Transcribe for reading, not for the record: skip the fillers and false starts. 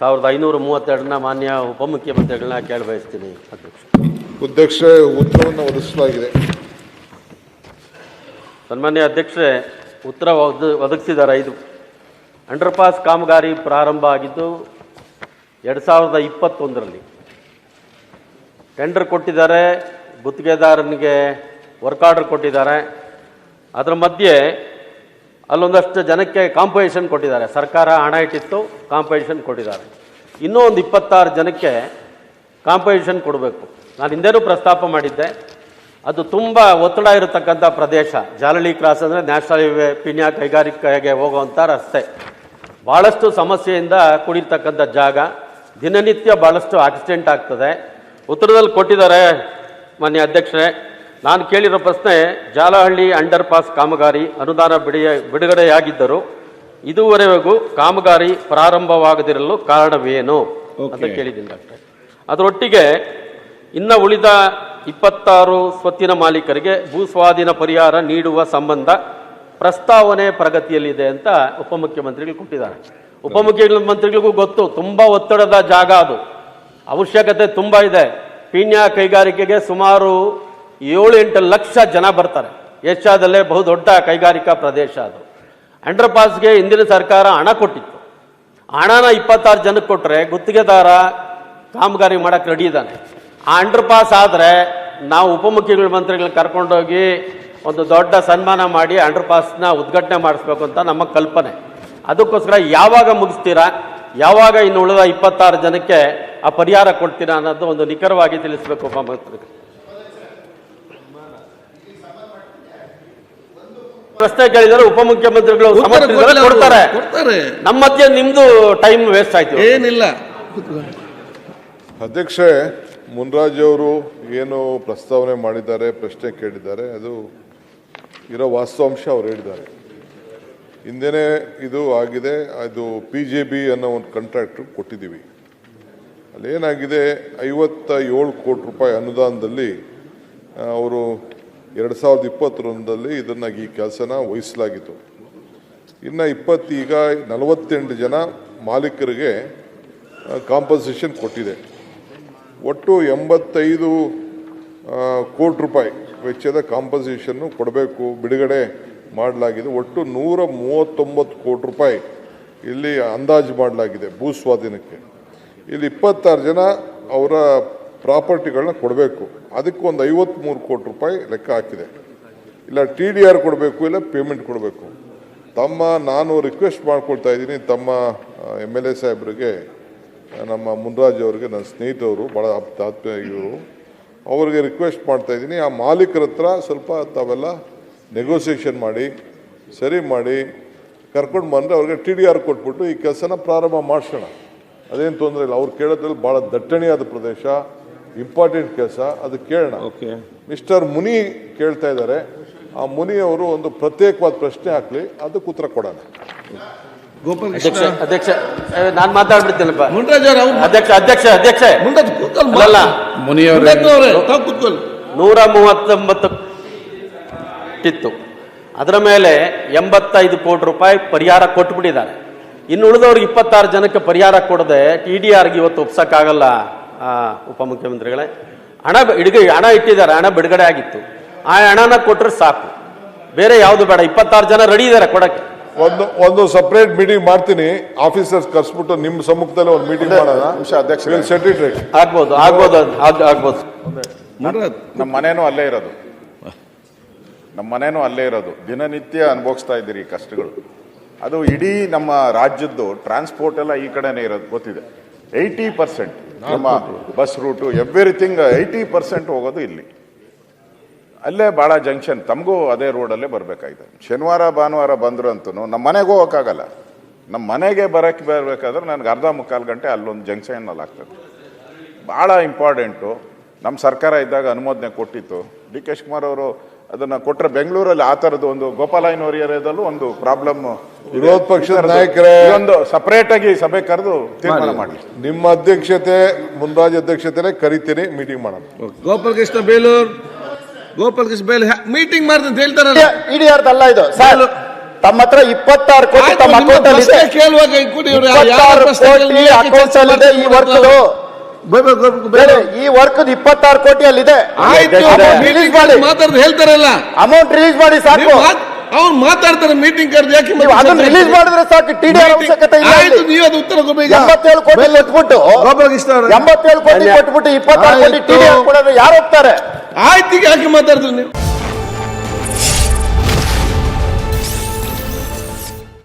1532ನ ಮಾನ್ಯ ಉಪಮುಖ್ಯಮಂತ್ರಿಗಳನ್ನ ಕೇಳಬಯಸ್ತೀನಿ ಅಧ್ಯಕ್ಷ ಉತ್ತರವನ್ನು ಒದಗಿಸಲಾಗಿದೆ. ಸನ್ಮಾನ್ಯ ಅಧ್ಯಕ್ಷರೇ, ಉತ್ತರ ಒದಗಿಸಿದ್ದಾರೆ. ಇದು ಅಂಡರ್ಪಾಸ್ ಕಾಮಗಾರಿ ಪ್ರಾರಂಭ ಆಗಿದ್ದು 2021ರಲ್ಲಿ ಟೆಂಡರ್ ಕೊಟ್ಟಿದ್ದಾರೆ, ಗುತ್ತಿಗೆದಾರನಿಗೆ ವರ್ಕ್ ಆರ್ಡರ್ ಕೊಟ್ಟಿದ್ದಾರೆ. ಅದರ ಮಧ್ಯೆ ಅಲ್ಲೊಂದಷ್ಟು ಜನಕ್ಕೆ ಕಾಂಪೊಸಿಷನ್ ಕೊಟ್ಟಿದ್ದಾರೆ. ಸರ್ಕಾರ ಹಣ ಇಟ್ಟಿತ್ತು, ಕಾಂಪೊಸಿಷನ್ ಕೊಟ್ಟಿದ್ದಾರೆ. ಇನ್ನೂ ಒಂದು 26 ಜನಕ್ಕೆ ಕಾಂಪೊಸಿಷನ್ ಕೊಡಬೇಕು. ನಾನು ಹಿಂದೆನೂ ಪ್ರಸ್ತಾಪ ಮಾಡಿದ್ದೆ. ಅದು ತುಂಬ ಒತ್ತಡ ಇರತಕ್ಕಂಥ ಪ್ರದೇಶ. ಜಾಲಹಳ್ಳಿ ಕ್ರಾಸ್ ಅಂದರೆ ನ್ಯಾಷನಲ್ ಹೈವೇ ಪಿಣ್ಯ ಕೈಗಾರಿಕೆಗೆ ಹೋಗುವಂಥ ರಸ್ತೆ. ಭಾಳಷ್ಟು ಸಮಸ್ಯೆಯಿಂದ ಕೂಡಿರ್ತಕ್ಕಂಥ ಜಾಗ. ದಿನನಿತ್ಯ ಭಾಳಷ್ಟು ಆಕ್ಸಿಡೆಂಟ್ ಆಗ್ತದೆ. ಉತ್ತರದಲ್ಲಿ ಕೊಟ್ಟಿದ್ದಾರೆ ಮಾನ್ಯ ಅಧ್ಯಕ್ಷರೇ. ನಾನು ಕೇಳಿರೋ ಪ್ರಶ್ನೆ, ಜಾಲಹಳ್ಳಿ ಅಂಡರ್ ಪಾಸ್ ಕಾಮಗಾರಿ ಅನುದಾನ ಬಿಡುಗಡೆಯಾಗಿದ್ದರೂ ಇದುವರೆಗೂ ಕಾಮಗಾರಿ ಪ್ರಾರಂಭವಾಗದಿರಲು ಕಾರಣವೇನು ಅಂತ ಕೇಳಿದ್ದೀನಿ ಡಾಕ್ಟ್ರೆ. ಅದರೊಟ್ಟಿಗೆ ಇನ್ನು ಉಳಿದ 26 ಸ್ವತ್ತಿನ ಮಾಲೀಕರಿಗೆ ಭೂಸ್ವಾಧೀನ ಪರಿಹಾರ ನೀಡುವ ಸಂಬಂಧ ಪ್ರಸ್ತಾವನೆ ಪ್ರಗತಿಯಲ್ಲಿದೆ ಅಂತ ಉಪಮುಖ್ಯಮಂತ್ರಿಗಳು ಕೊಟ್ಟಿದ್ದಾರೆ. ಉಪಮುಖ್ಯಮಂತ್ರಿಗಳಿಗೂ ಗೊತ್ತು, ತುಂಬ ಒತ್ತಡದ ಜಾಗ ಅದು, ಅವಶ್ಯಕತೆ ತುಂಬ ಇದೆ. ಪೀಣ್ಯ ಕೈಗಾರಿಕೆಗೆ ಸುಮಾರು 7-8 ಲಕ್ಷ ಜನ ಬರ್ತಾರೆ. ಏಷ್ಯಾದಲ್ಲೇ ಬಹುದೊಡ್ಡ ಕೈಗಾರಿಕಾ ಪ್ರದೇಶ ಅದು. ಅಂಡರ್ ಪಾಸ್ಗೆ ಹಿಂದಿನ ಸರ್ಕಾರ ಹಣ ಕೊಟ್ಟಿತ್ತು. ಹಣನ 26 ಜನಕ್ಕೆ ಕೊಟ್ಟರೆ ಗುತ್ತಿಗೆದಾರ ಕಾಮಗಾರಿ ಮಾಡೋಕ್ಕೆ ರೆಡಿ ಇದ್ದಾನೆ. ಆ ಅಂಡರ್ ಪಾಸ್ ಆದರೆ ನಾವು ಉಪಮುಖ್ಯಮಂತ್ರಿಗಳನ್ನ ಕರ್ಕೊಂಡೋಗಿ ಒಂದು ದೊಡ್ಡ ಸನ್ಮಾನ ಮಾಡಿ ಅಂಡರ್ ಪಾಸ್ನ ಉದ್ಘಾಟನೆ ಮಾಡಿಸ್ಬೇಕು ಅಂತ ನಮ್ಮ ಕಲ್ಪನೆ. ಅದಕ್ಕೋಸ್ಕರ ಯಾವಾಗ ಮುಗಿಸ್ತೀರಾ, ಯಾವಾಗ ಇನ್ನು ಉಳಿದ 26 ಜನಕ್ಕೆ ಆ ಪರಿಹಾರ ಕೊಡ್ತೀರಾ ಅನ್ನೋದು ಒಂದು ನಿಖರವಾಗಿ ತಿಳಿಸ್ಬೇಕು ಉಪಮುಖ್ಯಮಂತ್ರಿಗಳು. ಪ್ರಶ್ನೆ ಕೇಳಿದರೆ ಉಪಮುಖ್ಯಮಂತ್ರಿಗಳು ಕೊಡ್ತಾರೆ. ನಮ್ಮ ಮಧ್ಯೆ ನಿಮ್ದು ಟೈಮ್ ವೇಸ್ಟ್ ಆಯ್ತು. ಏನಿಲ್ಲ ಅಧ್ಯಕ್ಷ, ಮುನ್ರಾಜ್ ಅವರು ಏನು ಪ್ರಸ್ತಾವನೆ ಮಾಡಿದ್ದಾರೆ, ಪ್ರಶ್ನೆ ಕೇಳಿದ್ದಾರೆ, ಅದು ಇರೋ ವಾಸ್ತವಾಂಶ ಅವ್ರು ಹೇಳಿದ್ದಾರೆ. ಹಿಂದೆನೇ ಇದು ಆಗಿದೆ. ಅದು PJB ಅನ್ನೋ ಒಂದು ಕಾಂಟ್ರಾಕ್ಟ್ರು ಕೊಟ್ಟಿದ್ದೀವಿ. ಅಲ್ಲೇನಾಗಿದೆ, 57 ಕೋಟಿ ರೂಪಾಯಿ ಅನುದಾನದಲ್ಲಿ ಅವರು 2021ರಲ್ಲಿ ಇದನ್ನು ಈ ಕೆಲಸನ ವಹಿಸಲಾಗಿತ್ತು. ಇನ್ನು ಈಗ 48 ಜನ ಮಾಲೀಕರಿಗೆ ಕಾಂಪನ್ಸೇಷನ್ ಕೊಟ್ಟಿದೆ. ಒಟ್ಟು 85 ಕೋಟಿ ರೂಪಾಯಿ ವೆಚ್ಚದ ಕಾಂಪನ್ಸೇಷನ್ನು ಕೊಡಬೇಕು, ಬಿಡುಗಡೆ ಮಾಡಲಾಗಿದೆ. ಒಟ್ಟು 139 ಕೋಟಿ ರೂಪಾಯಿ ಇಲ್ಲಿ ಅಂದಾಜು ಮಾಡಲಾಗಿದೆ ಭೂಸ್ವಾಧೀನಕ್ಕೆ. ಇಲ್ಲಿ 26 ಜನ ಅವರ ಪ್ರಾಪರ್ಟಿಗಳನ್ನ ಕೊಡಬೇಕು. ಅದಕ್ಕೆ ಒಂದು 53 ಕೋಟಿ ರೂಪಾಯಿ ಲೆಕ್ಕ ಹಾಕಿದೆ. ಇಲ್ಲ TDR ಕೊಡಬೇಕು, ಇಲ್ಲ ಪೇಮೆಂಟ್ ಕೊಡಬೇಕು. ನಾನು ರಿಕ್ವೆಸ್ಟ್ ಮಾಡ್ಕೊಳ್ತಾ ಇದ್ದೀನಿ ತಮ್ಮ MLA ಸಾಹೇಬರಿಗೆ, ನಮ್ಮ ಮುನ್ರಾಜ್ ಅವರಿಗೆ, ನನ್ನ ಸ್ನೇಹಿತರು, ಭಾಳ ಆತ್ಮೀಯ ಇವರು, ಅವ್ರಿಗೆ ರಿಕ್ವೆಸ್ಟ್ ಮಾಡ್ತಾ ಇದ್ದೀನಿ, ಆ ಮಾಲೀಕರ ಹತ್ರ ಸ್ವಲ್ಪ ತಾವೆಲ್ಲ ನೆಗೋಸಿಯೇಷನ್ ಮಾಡಿ ಸರಿ ಮಾಡಿ ಕರ್ಕೊಂಡು ಬಂದರೆ ಅವ್ರಿಗೆ TDR ಕೊಟ್ಬಿಟ್ಟು ಈ ಕೆಲಸನ ಪ್ರಾರಂಭ ಮಾಡಿಸೋಣ. ಅದೇನು ತೊಂದರೆ ಇಲ್ಲ. ಅವ್ರು ಕೇಳೋದ್ರಲ್ಲಿ ಭಾಳ ದಟ್ಟಣೆಯಾದ ಪ್ರದೇಶ, ಇಂಪಾರ್ಟೆಂಟ್ ಕೆಲಸ, ಅದು ಕೇಳೋಣ. ಮಿಸ್ಟರ್ ಮುನಿ ಕೇಳ್ತಾ ಇದ್ದಾರೆ. ಆ ಮುನಿ ಅವರು ಒಂದು ಪ್ರತ್ಯೇಕವಾದ ಪ್ರಶ್ನೆ ಹಾಕಲಿ, ಅದಕ್ಕೆ ಉತ್ತರ ಕೊಡೋಣ. ಅಧ್ಯಕ್ಷ, ನಾನು ಮಾತಾಡ್ಬಿಡ್ತೇನಪ್ಪ. ಅಧ್ಯಕ್ಷ 139 ಇತ್ತು. ಅದರ ಮೇಲೆ 85 ಕೋಟಿ ರೂಪಾಯಿ ಪರಿಹಾರ ಕೊಟ್ಬಿಟ್ಟಿದ್ದಾರೆ. ಇನ್ನು ಉಳಿದವ್ರಿಗೆ 26 ಜನಕ್ಕೆ ಪರಿಹಾರ ಕೊಡದೆ TDRಗೆ ಇವತ್ತು ಒಪ್ಸಕ್ಕಾಗಲ್ಲ ಉಪಮುಖ್ಯಮಂತ್ರಿಗಳೇ. ಹಣ ಇಟ್ಟಿದ್ದಾರೆ, ಹಣ ಬಿಡುಗಡೆ ಆಗಿತ್ತು. ಆ ಹಣನ ಕೊಟ್ಟರೆ ಸಾಕು, ಬೇರೆ ಯಾವುದು ಬೇಡ. 26 ಜನ ರೆಡಿ ಇದ್ದಾರೆ ಕೊಡಕ್ಕೆ. ಒಂದು ಸಪರೇಟ್ ಮೀಟಿಂಗ್ ಮಾಡ್ತೀನಿ, ಆಫೀಸರ್ಸ್ ಕರ್ಸ್ಬಿಟ್ಟು ನಿಮ್ಮ ಸಮ್ಮುಖದಲ್ಲಿ ಒಂದು ಮೀಟಿಂಗ್ ಮಾಡೋಣ. ಅಧ್ಯಕ್ಷ ಆಗ್ಬೋದು. ನಮ್ಮ ಮನೇನೂ ಅಲ್ಲೇ ಇರೋದು, ದಿನನಿತ್ಯ ಅನುಭವಿಸ್ತಾ ಇದ್ದೀರಿ ಕಷ್ಟಗಳು. ಅದು ಇಡೀ ನಮ್ಮ ರಾಜ್ಯದ್ದು ಟ್ರಾನ್ಸ್ಪೋರ್ಟ್ ಎಲ್ಲ ಈ ಕಡೆನೇ ಇರೋದು ಗೊತ್ತಿದೆ. 80% ನಮ್ಮ ಬಸ್ ರೂಟು ಎವ್ರಿಥಿಂಗ್ 80% ಹೋಗೋದು ಇಲ್ಲಿ. ಅಲ್ಲೇ ಭಾಳ ಜಂಕ್ಷನ್, ತಮಗೂ ಅದೇ ರೋಡಲ್ಲೇ ಬರಬೇಕಾಗಿದೆ. ಶನಿವಾರ ಭಾನುವಾರ ಬಂದ್ರು ಅಂತೂ ನಮ್ಮ ಮನೆಗೆ ಹೋಗೋಕ್ಕಾಗಲ್ಲ. ನಮ್ಮ ಮನೆಗೆ ಬರಬೇಕಾದ್ರೆ ನನಗೆ ಅರ್ಧ ಮುಕ್ಕಾಲು ಗಂಟೆ ಅಲ್ಲೊಂದು ಜಂಕ್ಷನಲ್ಲಿ ಆಗ್ತದೆ. ಭಾಳ ಇಂಪಾರ್ಟೆಂಟು. ನಮ್ಮ ಸರ್ಕಾರ ಇದ್ದಾಗ ಅನುಮೋದನೆ ಕೊಟ್ಟಿತ್ತು. DK ಶಿವಕುಮಾರ್ ಅವರು ಅದನ್ನು ಕೊಟ್ಟರೆ ಬೆಂಗಳೂರಲ್ಲಿ ಆ ಥರದ್ದು ಒಂದು ಗೋಪಾಲಯ್ಯನವರ ಏರಿಯಾದಲ್ಲೂ ಒಂದು ಪ್ರಾಬ್ಲಮ್. ವಿರೋಧ ಪಕ್ಷದ ನಾಯಕರೇ, ಒಂದು ಸಪರೇಟ್ ಆಗಿ ಸಭೆ ಕರೆದು ತೀರ್ಮಾನ ಮಾಡಿ. ನಿಮ್ಮ ಅಧ್ಯಕ್ಷತೆ, ಮುನ್ರಾಜ್ ಅಧ್ಯಕ್ಷತೆ ಕರಿತೀನಿ, ಮೀಟಿಂಗ್ ಮಾಡೋಣ. ಗೋಪಾಲ್ ಕೃಷ್ಣ ಬೇಲೂರ್ ಮೀಟಿಂಗ್ ಮಾಡ್ತಂತ ಹೇಳ್ತಾರಲ್ಲ. TDR ಅಲ್ಲ ಇದು. ತಮ್ಮ ಹತ್ರ 26 ಕೋಟಿ ಆಯ್ತು, ತಮ್ಮ ನಿಮ್ಮ ಅಕೌಂಟ್ ಅಲ್ಲಿ ಇದೆ. ಪ್ರಶ್ನೆ ಕೇಳುವಾಗ ಕೂಡ ಇವ್ರು ಯಾವ 26 ಪ್ರಶ್ನೆ ಕೋಟಿ ಕೇಳಿದ್ರು ಯಾಕೆ ಅಕೌಂಟ್ ಅಲ್ಲಿ ಇದೆ ಈ ವರ್ಕ್ ಬೇರೆ ಈ ವರ್ಕ್ 26 ಕೋಟಿ ಅಲ್ಲಿ ಇದೆ. ಆಯ್ತು ರಿಲೀಸ್ ಮಾಡಿ ಮಾತಾಡ್ದು ಹೇಳ್ತಾರಲ್ಲ ಅಮೌಂಟ್ ರಿಲೀಸ್ ಮಾಡಿ ಸಾಕು. ಅವ್ರು ಮಾತಾಡ್ತಾರೆ ಮೀಟಿಂಗ್ ಕರೆದು ಯಾಕೆ ನೀವು ಅದನ್ನ ರಿಲೀಸ್ ಮಾಡಿದ್ರೆ ಸಾಕು. TDR ಅವಶ್ಯಕತೆ ಇಲ್ಲ. ಆಯ್ತು ನೀವು ಅದು ಉತ್ತರ ಕೊಡ್ಬೇಕು. 87 ಕೋಟಿ ಕೊಟ್ಬಿಟ್ಟು 87 ಕೋಟಿ ಕೊಟ್ಬಿಟ್ಟು 26 ಕೋಟಿ TDR ಕೊಡೋದು ಯಾರು ಹೋಗ್ತಾರೆ? ಆಯ್ತು ಈಗ ಯಾಕೆ ಮಾತಾಡ್ತೀರಿ ನೀವು?